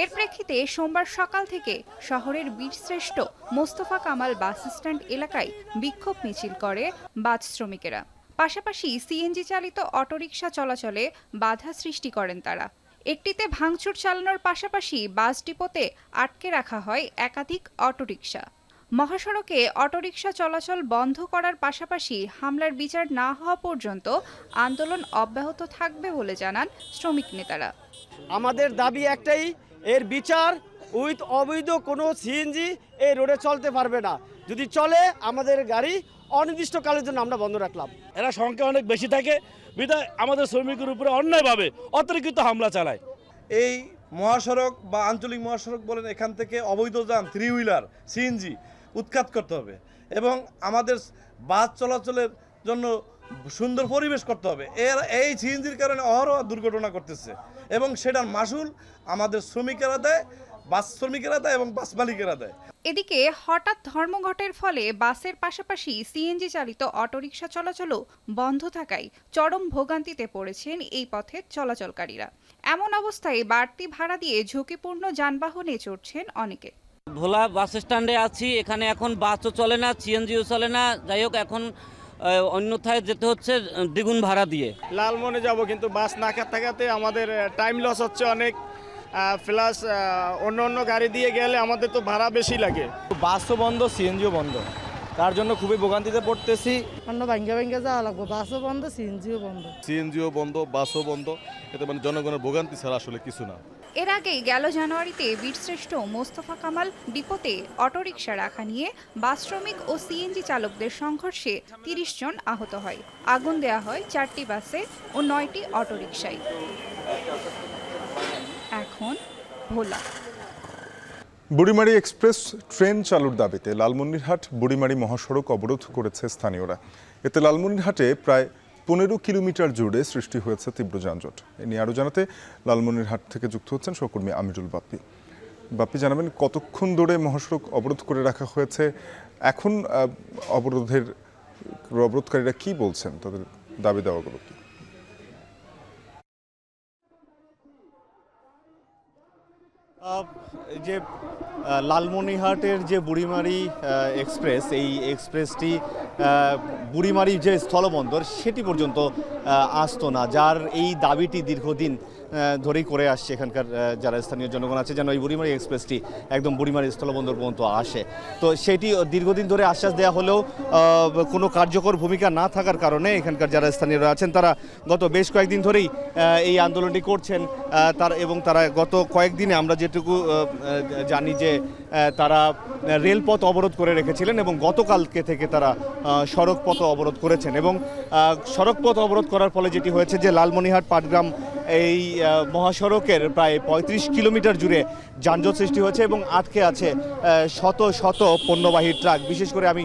এর প্রেক্ষিতে সোমবার সকাল থেকে শহরের বীরশ্রেষ্ঠ মোস্তফা কামাল বাস স্ট্যান্ড এলাকায় বিক্ষোভ মিছিল করে বাস শ্রমিকেরা। পাশাপাশি সিএনজি চালিত অটোরিকশা চলাচলে বাধা সৃষ্টি করেন তারা। একটিতে ভাঙচুর চালানোর পাশাপাশি বাস ডিপোতে আটকে রাখা হয় একাধিক অটোরিকশা। মহাসড়কে অটোরিকশা চলাচল বন্ধ করার পাশাপাশি হামলার বিচার না হওয়া পর্যন্ত আন্দোলন অব্যাহত থাকবে বলে জানান শ্রমিক নেতারা। আমাদের দাবি একটাই, এর বিচার। উইথ অবৈধ কোনো সিএনজি এই রোডে চলতে পারবে না। যদি চলে আমাদের গাড়ি অনির্দিষ্টকালের জন্য আমরা বন্ধ রাখলাম। এরা সংখ্যা অনেক বেশি থাকে বিধায় আমাদের শ্রমিকের উপরে অন্যায়ভাবে অতিরিক্ত হামলা চালায়। এই মহাসড়ক বা আঞ্চলিক মহাসড়ক বলেন, এখান থেকে অবৈধ যান, 3 হুইলার, সিএনজি উৎখাত করতে হবে এবং আমাদের বাস চলাচলের জন্য সুন্দর পরিবেশ করতে হবে। এই সিএনজির কারণে অহরহ দুর্ঘটনা করতেছে এবং সেটার মাসুল আমাদের শ্রমিকেরা দেয়, বাস শ্রমিকেরা দেয় এবং বাস মালিকেরা দেয়। এদিকে হঠাৎ ধর্মঘটের ফলে বাসের পাশাপাশি সিএনজি চালিত অটোরিকশা চলাচলও বন্ধ থাকায় চরম ভোগান্তিতে পড়েছেন এই পথের চলাচলকারীরা। এমন অবস্থায় বাড়তি ভাড়া দিয়ে ঝুঁকিপূর্ণ যানবাহনে চড়ছেন অনেকে। ভোলা বাস স্ট্যান্ডে আছি, এখানে এখন বাসও চলে না, সিএনজিও চলে না। যাই হোক, এখন অন্যথায় যেতে হচ্ছে দ্বিগুণ ভাড়া দিয়ে। লালমনে যাব, কিন্তু বাস না থাকাতে আমাদের টাইম লস হচ্ছে অনেক, প্লাস অন্য গাড়ি দিয়ে গেলে আমাদের তো ভাড়া বেশি লাগে। বাসও বন্ধ, সিএনজিও বন্ধ। তার জন্য খুবই ভোগান্তিতে পড়তেছি। অন্য ভাঙ্গা যাওয়া লাগবে, বাসও বন্ধ, সিএনজিও বন্ধ, বাসও বন্ধ, এতে মানে জনগণের ভোগান্তি ছাড়া আসলে কিছু না। এর আগেই গেল জানুয়ারিতে বীরশ্রেষ্ঠ মোস্তফা কামাল ডিপোতে অটোরিকশা রাখা নিয়ে বাস শ্রমিক ও সিএনজি চালকদের সংঘর্ষে ৩০ জন আহত হয়। আগুন দেয়া হয় 4টি বাসে ও 9টি অটোরিকশায়। এখন ভোলা। বুড়িমারি এক্সপ্রেস ট্রেন চালুর দাবিতে লালমনিরহাট বুড়িমারি মহাসড়ক অবরোধ করেছে স্থানীয়রা। এতে লালমনিরহাটে প্রায় 15 কিলোমিটার জুড়ে সৃষ্টি হয়েছে তীব্র যানজট। এ নিয়ে আরও জানাতে লালমনিরহাট থেকে যুক্ত হচ্ছেন সহকর্মী আমিরুল বাপ্পি। বাপ্পি, জানাবেন কতক্ষণ ধরে মহাসড়ক অবরোধ করে রাখা হয়েছে? এখন অবরোধকারীরা কি বলছেন, তাদের দাবি দেওয়াগুলো কি? যে লালমনিরহাটের যে বুড়িমারি এক্সপ্রেস, এই এক্সপ্রেসটি বুড়িমারি যে স্থলবন্দর সেটি পর্যন্ত আসতো না, যার এই দাবিটি দীর্ঘদিন ধরেই করে আসছে এখানকার যারা স্থানীয় জনগণ আছে, যেন এই বুড়িমারি এক্সপ্রেসটি একদম বুড়িমারি স্থলবন্দর পর্যন্ত আসে। তো সেটি দীর্ঘদিন ধরে আশ্বাস দেওয়া হলেও কোনো কার্যকর ভূমিকা না থাকার কারণে এখানকার যারা স্থানীয়রা আছেন তারা গত বেশ কয়েকদিন ধরেই এই আন্দোলনটি করছেন। তারা গত কয়েকদিনে আমরা যেটুকু জানি যে তারা রেলপথ অবরোধ করে রেখেছিলেন এবং গতকালকে থেকে তারা সড়কপথ অবরোধ করেছেন। এবং সড়কপথ অবরোধ করার ফলে যেটি হয়েছে যে লালমনিরহাট পাটগ্রাম এই মহাসড়কের প্রায় 35 কিলোমিটার জুড়ে যানজট সৃষ্টি হয়েছে এবং আটকে আছে শত শত পণ্যবাহী ট্রাক। বিশেষ করে আমি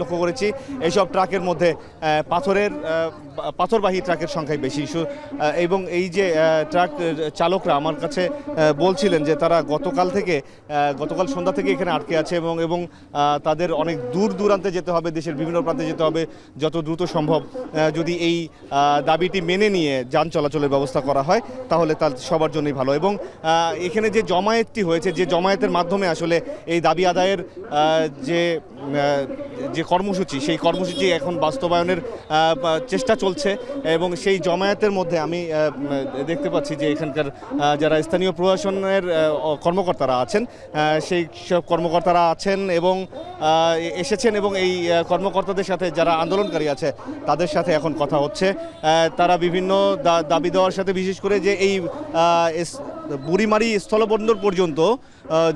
লক্ষ্য করেছি এইসব ট্রাকের মধ্যে পাথরবাহী ট্রাকের সংখ্যাই বেশি। এবং এই যে ট্রাক চালকরা আমার কাছে বলছিলেন যে তারা গতকাল সন্ধ্যা থেকে এখানে আটকে আছে এবং তাদের অনেক দূর দূরান্তে যেতে হবে, দেশের বিভিন্ন প্রান্তে যেতে হবে যত দ্রুত সম্ভব। যদি এই দাবিটি মেনে নিয়ে যান চলাচলের ব্যবস্থা করা হয় তাহলে তার সবার জন্যই ভালো। এবং এখানে যে জমায়েতটি হয়েছে, যে জমায়েতের মাধ্যমে আসলে এই দাবি আদায়ের যে কর্মসূচি, সেই কর্মসূচি এখন বাস্তবায়নের চেষ্টা চলছে। এবং সেই জমায়েতের মধ্যে আমি দেখতে পাচ্ছি যে এখানকার যারা স্থানীয় প্রশাসনের কর্মকর্তারা আছেন, সেই সব কর্মকর্তারা আছেন এবং এসেছেন এবং এই কর্মকর্তাদের সাথে যারা আন্দোলনকারী আছে তাদের সাথে এখন কথা হচ্ছে। তারা বিভিন্ন দাবি দেওয়ার সাথে বিশেষ করে যে এই বুড়িমারি স্থলবন্দর পর্যন্ত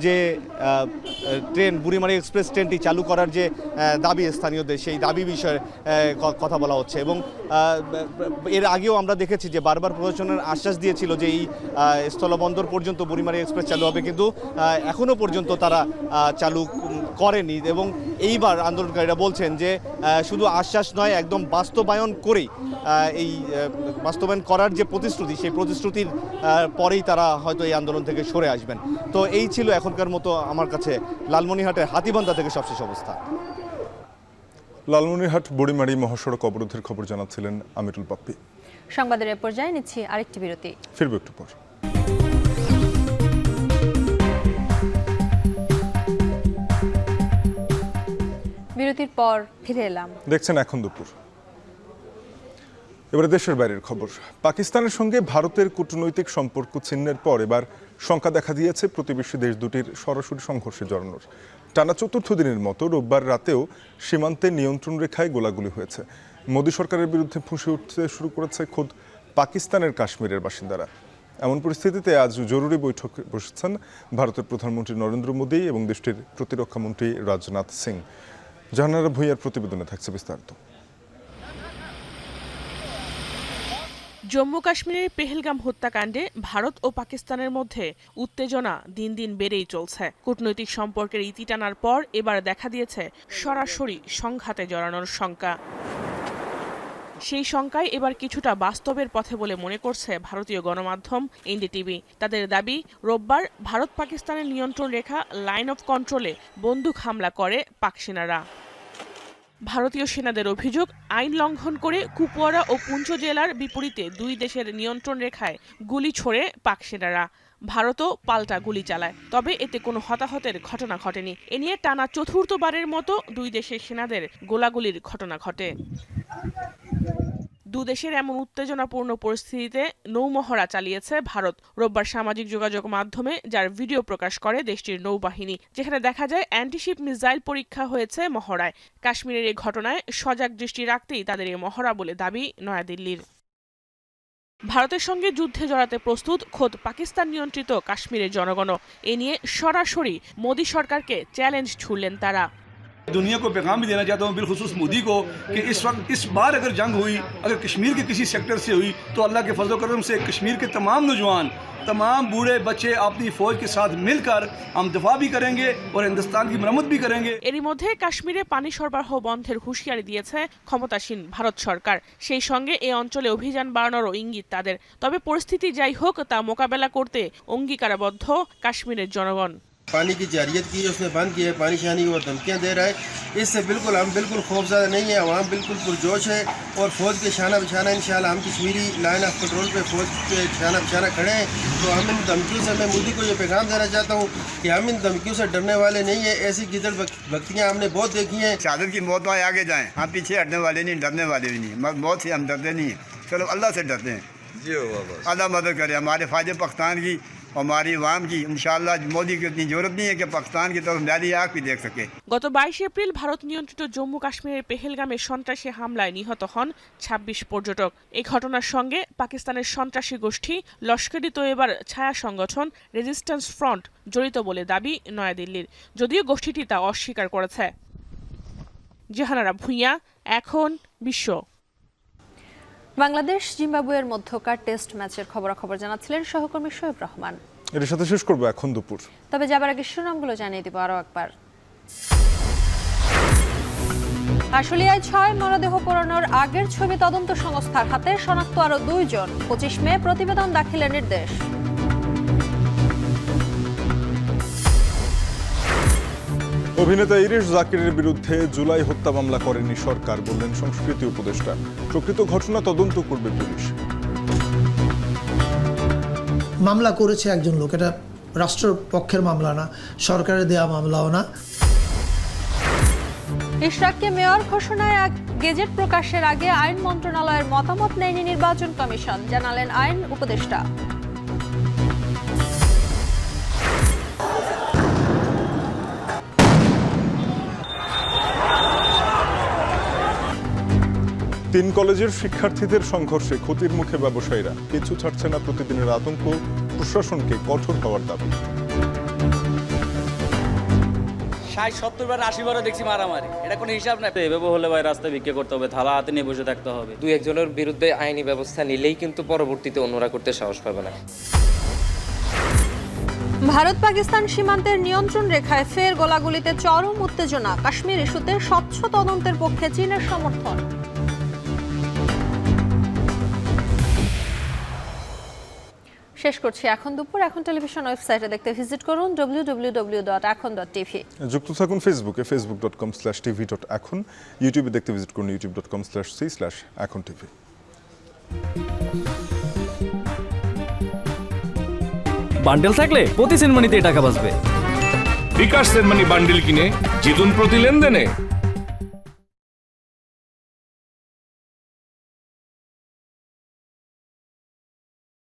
যে ট্রেন বুড়িমারি এক্সপ্রেস ট্রেনটি চালু করার যে দাবি স্থানীয়দের, সেই দাবি বিষয়ে কথা বলা হচ্ছে। এবং এর আগেও আমরা দেখেছি যে বারবার প্রশাসনের আশ্বাস দিয়েছিল যে এই স্থলবন্দর পর্যন্ত বুড়িমারি এক্সপ্রেস চালু হবে, কিন্তু এখনও পর্যন্ত তারা চালু করেনি। এবং এইবার আন্দোলনকারীরা বলছেন যে শুধু আশ্বাস নয়, একদম বাস্তবায়ন করেই এই বাস্তবায়ন করার যে প্রতিশ্রুতি, সেই প্রতিশ্রুতির পরেই তারা হয়তো এই আন্দোলন থেকে সরে আসবেন। তো এই ছিল এখনকার মতো আমার কাছে লালমনিরহাটের হাতীবান্ধা থেকে সবশেষ অবস্থা। লালমনিরহাট বুড়িমারি মহাসড়ক অবরোধের খবর জানাচ্ছিলেন আমিরুল বাপ্পি। সংবাদের এ পর্যায়ে নিচ্ছি আরেকটি বিরতি, ফিরব একটু পর। বিরতির পর ফিরে এলাম, দেখছেন এখন দুপুর। এবারে দেশের বাইরের খবর। পাকিস্তানের সঙ্গে ভারতের কূটনৈতিক সম্পর্ক ছিন্নের পর এবার শঙ্কা দেখা দিয়েছে প্রতিবেশী দেশ দুটির সরাসরি সংঘর্ষে জড়ানোর। টানা চতুর্থ দিনের মতো রোববার রাতেও সীমান্তে নিয়ন্ত্রণ রেখায় গোলাগুলি হয়েছে। মোদী সরকারের বিরুদ্ধে ফুঁসে উঠতে শুরু করেছে খোদ পাকিস্তানের কাশ্মীরের বাসিন্দারা। এমন পরিস্থিতিতে আজ জরুরি বৈঠকে বসেছেন ভারতের প্রধানমন্ত্রী নরেন্দ্র মোদী এবং দেশটির প্রতিরক্ষামন্ত্রী রাজনাথ সিং। জাহানারা ভূঁইয়ার প্রতিবেদনে থাকছে বিস্তারিত। জম্মু কাশ্মীরের পেহেলগাম হত্যাকাণ্ডে ভারত ও পাকিস্তানের মধ্যে উত্তেজনা দিন দিন বেড়েই চলছে। কূটনৈতিক সম্পর্কের ইতি টানার পর এবার দেখা দিয়েছে সরাসরি সংঘাতে জড়ানোর শঙ্কা। সেই শঙ্কায় এবার কিছুটা বাস্তবের পথে বলে মনে করছে ভারতীয় গণমাধ্যম এনডিটিভি। তাদের দাবি, রোববার ভারত পাকিস্তানের নিয়ন্ত্রণ রেখা লাইন অফ কন্ট্রোলে বন্দুক হামলা করে পাক সেনারা। ভারতীয় সেনাদের অভিযোগ, আইন লঙ্ঘন করে কুপওয়ারা ও পুঞ্চ জেলার বিপরীতে দুই দেশের নিয়ন্ত্রণ রেখায় গুলি ছোড়ে পাক সেনারা। ভারতও পাল্টা গুলি চালায়, তবে এতে কোনো হতাহতের ঘটনা ঘটেনি। এ নিয়ে টানা চতুর্থবারের মতো দুই দেশের সেনাদের গোলাগুলির ঘটনা ঘটে। দুদেশের এমন উত্তেজনাপূর্ণ পরিস্থিতিতে নৌমহড়া চালিয়েছে ভারত। রোববার সামাজিক যোগাযোগ মাধ্যমে যার ভিডিও প্রকাশ করে দেশটির নৌবাহিনী, যেখানে দেখা যায় অ্যান্টিশিপ মিসাইল পরীক্ষা হয়েছে মহড়ায়। কাশ্মীরের এই ঘটনায় সজাগ দৃষ্টি রাখতেই তাদের এই মহড়া বলে দাবি নয়াদিল্লির। ভারতের সঙ্গে যুদ্ধে জড়াতে প্রস্তুত খোদ পাকিস্তান নিয়ন্ত্রিত কাশ্মীরের জনগণও। এ নিয়ে সরাসরি মোদী সরকারকে চ্যালেঞ্জ ছুড়লেন তারা। दुनिया को पैगाम भी देना चाहता हूँ बिलखुसूस मोदी को कि इस वक्त इस बार अगर जंग हुई, अगर कश्मीर के किसी सेक्टर से हुई, तो अल्लाह के फजल करम से कश्मीर के तमाम नौजवान, तमाम बूढ़े बच्चे अपनी फौज के साथ मिलकर हम दफा भी करेंगे और हिंदुस्तान की मरम्मत भी करेंगे। এরই মধ্যে কাশ্মীরে পানি সরবরাহ বন্ধের হুঁশিয়ারি দিয়েছে ক্ষমতাসীন ভারত সরকার। সেই সঙ্গে এই অঞ্চলে অভিযান বাড়ানোরও ইঙ্গিত তাদের। তবে পরিস্থিতি যাই হোক, তা মোকাবেলা করতে অঙ্গীকারাবদ্ধ কাশ্মীরের জনগণ। पानी की जारियत की है, उसने बंद किया है, पानी शानी और धमकियाँ दे रहा है। इससे बिल्कुल हम बिल्कुल खौफज़दा नहीं है, वहाँ बिल्कुल पुरजोश है और फौज के शाना बिछाना इंशाल्लाह हम कश्मीरी लाइन ऑफ पेट्रोल पे फौज के शाना बिछाना खड़े हैं। तो हम इन धमकियों से, मैं मोदी को ये पैगाम देना चाहता हूँ कि हम इन धमकियों से डरने वाले नहीं है। ऐसी गिदड़ भक्तियाँ हमने बहुत देखी हैं। शहादत की मौत में आगे जाएँ, हम पीछे हटने वाले नहीं, डरने वाले भी नहीं। मौत से हम डरते नहीं हैं, चलो अल्लाह से डरते हैं। जी अल्लाह मदद करे हमारे फ़ायदे पाकिस्तान की, हमारी आवाम की। इंशाअल्लाह मोदी की इतनी जरूरत नहीं है कि पाकिस्तान की तरफ मैदी आग भी देख सके। গত 22 এপ্রিল ভারত নিয়ন্ত্রিত জম্মু কাশ্মীরের পেহেলগামে সন্ত্রাসী হামলায় নিহত হন 26 পর্যটক। এই ঘটনার সঙ্গে পাকিস্তানের সন্ত্রাসী গোষ্ঠী লস্কর-ই তৈয়বার ছায়া সংগঠন রেজিস্ট্যান্স ফ্রন্ট জড়িত বলে দাবি নয়াদিল্লির, যদিও গোষ্ঠীটি তা অস্বীকার করেছে। জাহানারা ভুঁইয়া, এখন বিশ্ব। বাংলাদেশ জিম্বাবুয়ের মধ্যকার টেস্ট ম্যাচের খবরাখবর জানাচ্ছিলেন সহকর্মী শোয়েব রহমান। এর সাথে শেষ করবো এখন দুপুর। তবে যাবার আগে শিরোনামগুলো জানিয়ে দিব আরও একবার। আশুলিয়ায় 6 মরদেহ পোড়ানোর আগের ছবি তদন্ত সংস্থার হাতে, শনাক্ত আরও 2 জন। 25 মে প্রতিবেদন দাখিলের নির্দেশ। অভিনেতা ইরিশ জাকিরের বিরুদ্ধে জুলাই হত্যা মামলা করেনি সরকার, বললেন সংস্কৃতি উপদেষ্টা। প্রকৃত ঘটনা তদন্ত করবে পুলিশ। মামলা করেছে একজন লোক, এটা রাষ্ট্রপক্ষের মামলা না, সরকারের দেয়া মামলাও না। ইশরাককে মেয়র ঘোষণায় গেজেট প্রকাশের আগে আইন মন্ত্রণালয়ের মতামত নেয়নি নির্বাচন কমিশন, জানালেন আইন উপদেষ্টা। তিন কলেজের শিক্ষার্থীদের সংঘর্ষে ক্ষতির মুখে ব্যবসায়ীরা, কিছু ছাড়ছে না প্রতিদিনের আতঙ্ক, প্রশাসনকে কঠোর হওয়ার দাবি। 60-70 বার 80 বারও দেখছি মারামারি, এটা কোনো হিসাব নাই। এভাবে হলে ভাই রাস্তায় ভিক্ষা করতে হবে, থালা হাতে নিয়ে বসে থাকতে হবে। 2-1 বিরুদ্ধে আইনি ব্যবস্থা নিলেই কিন্তু পরবর্তীতে অন্যরা করতে সাহস পাবে না। ভারত পাকিস্তান সীমান্তের নিয়ন্ত্রণ রেখায় ফের গোলাগুলিতে চরম উত্তেজনা। কাশ্মীর ইস্যুতে স্বচ্ছ তদন্তের পক্ষে চীনের সমর্থন। শেষ করছি এখন দুপুর। এখন টেলিভিশন ওয়েবসাইটে দেখতে ভিজিট করুন www.ekhon.tv। যুক্ত থাকুন ফেসবুকে facebook.com/tv.ekhon, ইউটিউবে দেখতে ভিজিট করুন youtube.com/c/ekhontv। বান্ডেল থাকলে প্রতি সেনমানিতে টাকা বাঁচবে। বিকাশ সেনমানি বান্ডেল কিনে জিতুন প্রতি লেনদেনে।